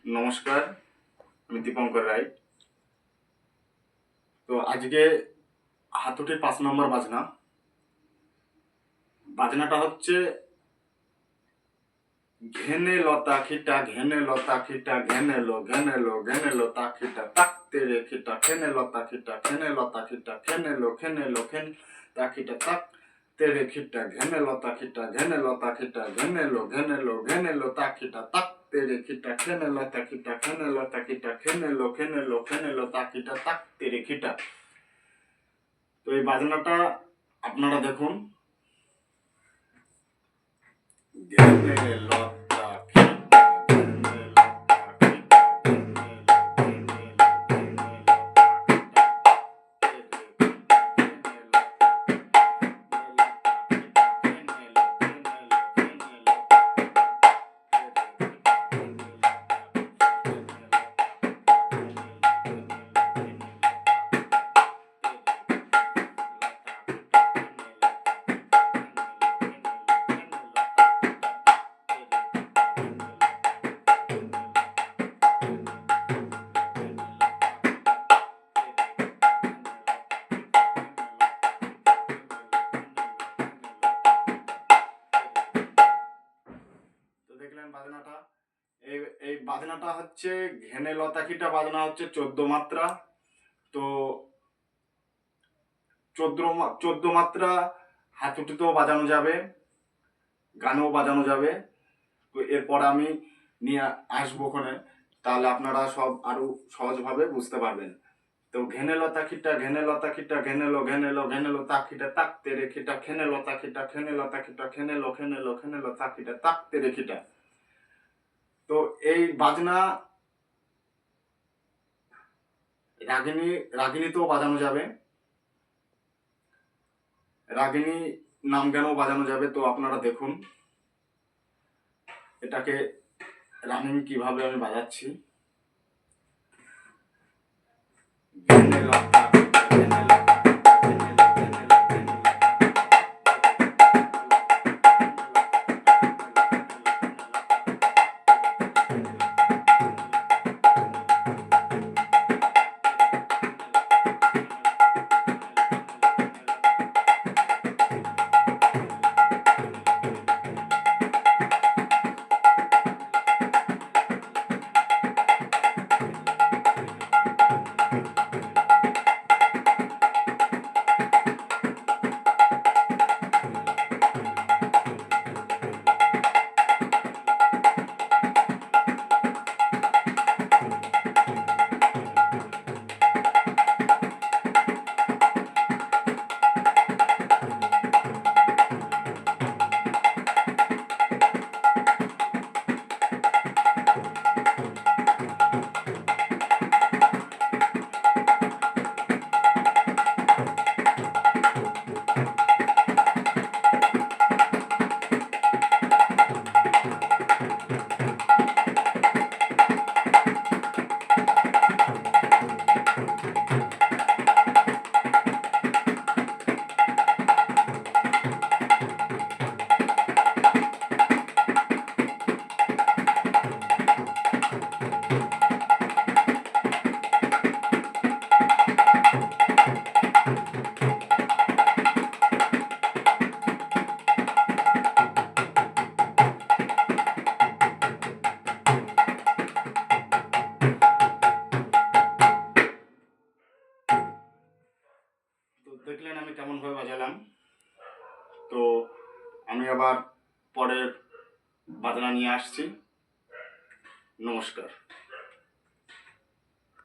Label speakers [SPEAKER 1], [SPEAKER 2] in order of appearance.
[SPEAKER 1] নমস্কার, আমি দীপঙ্কর রায়। তো আজকে হাতুড়ির 5 নম্বর বাজনাটা হচ্ছে ঘেনে লতা খিটা ঘেনে লতা খিটা ঘেনেলো ঘেনেলো ঘেনেলো তা খিটা তাক তেরে খিটা খেনে লতা খিটা খেনে লতা খিটা খেনেলো খেনেলো খেন তা খিটা তাক তেরে খিটা ঘেনে লতা খিটা ঘেনে লতা খিটা ঘেনেলো ঘেনেলো ঘেনেলো তা খিটা তাক তেরে খিটা খেনে লতা খিটা খেনে লতা খিটা খেনেলো খেনেলো খেনেলো তা খিটা তাক তেরে খিটা। তো এই বাজনাটা আপনারা দেখুন। ঘেনে লতা খিটা ঘেনে লতা খিটা ঘেনেলো ঘেনেলো ঘেনেলো তা খিটা তেরে খিটা ঘেনে লতা খিটা ঘেনেলো ঘেনেলো ঘেনেলো তা খিটা তেরে খিটা ঘেনে লতা খিটা ঘেনে লতা খিটা ঘেনেলো ঘেনেলো ঘেনেলো তা খিটা তেরে খিটা লতা খিটা ঘেনে লতা খিটা ঘেনেলো ঘেনেলো ঘেনেলো তা খিটা তাক তেরে খিটা ঘেনে লতা খিটা ঘেনে লতা খিটা ঘেনেলো ঘেনেলো ঘেনেলো তা খিটা তাক তেরে খিটা ঘেনে লতা খিটা ঘেনে লতা খিটা ঘেনেলো ঘেনেলো ঘেনেলো তা খিটা তাক তেরে খিটা। তো দেখলেন বাজনাটা। এই এই বাজনাটা হচ্ছে ঘেনে লতা খিটা বাজনা হচ্ছে 14 মাত্রা। তো 14 মাত্রা হাতুড়িতেও বাজানো যাবে, গানেও বাজানো যাবে। তো এরপর আমি নিয়ে আসবো ওখানে, তাহলে আপনারা সব আরো সহজভাবে বুঝতে পারবেন। তো ঘেনে লতা খিটা ঘেনে লতা খিটা ঘেনেলো ঘেনেলো ঘেনেলো তা খিটা তাক তেরে খিটা খেনে লতা খিটা খেনে লতা খিটা খেনেলো খেনেলো খেনেলো তা খিটা তাক তেরে খিটা। তো এই বাজনা রাগিনীতেও বাজানো যাবে, রাগিনী নাম গানেও বাজানো যাবে। তো আপনারা দেখুন এটাকে রানিং কিভাবে আমি বাজাচ্ছি। ঘেনে লতা খিটা ঘেনে লতা খিটা ঘেনেলো ঘেনেলো ঘেনেলো তা খিটা তাক তেরে খিটা ঘেনে লতা খিটা ঘেনে লতা খিটা ঘেনেলো ঘেনেলো ঘেনেলো তা খিটা তাক তেরে খিটা ঘেনে লতা খিটা ঘেনে লতা খিটা ঘেনেলো ঘেনেলো ঘেনেলো খিটা তাক তেরে খিটা ঘেনে লতা খিটা ঘেনে লতা খিটা ঘেনেলো ঘেনেলো ঘেনেলো তা খিটা তাক তেরে খিটা ঘেনে লতা খিটা ঘেনেলো ঘেনেলো ঘেনেলো ঘেনেলো তা খিটা ঘেনে লতা খিটা ঘেনেলো ঘেনেলো ঘেনেলো তা খিটা তেরে খিটা ঘেনে লতা খিটা ঘেনেলো ঘেনেলো ঘেনেলো ঘেনেলো তা খিটা তাক তেরে খিটা ঘেনে লতা খিটা ঘেনেলো ঘেনেলো ঘেনেলো ঘেনেলো তা ঘেনে লতা খিটা ঘেনেলো ঘেনেলো ঘেনেলো ঘেনেলো তা খিটা ঘেনে লতা খিটা ঘেনেলো ঘেনেলো ঘেনেলো তা খিটা ঘেনে লতা খিটা ঘেনেলো ঘেনেলো ঘেনেলো ঘেনেলো তা খিটা ঘেনে লতা ঘেনেলো ঘেনেলো ঘেনেলো ঘেনেলো তা খিটা ঘেনে লতা খিটা ঘেনেলো ঘেনেলো ঘেনেলো ঘেনেলো তা খিটা তো দেখলেন আমি কেমন ভাবে বাজালাম। তো আমি আবার পরের বাজনা নিয়ে আসছি। নমস্কার।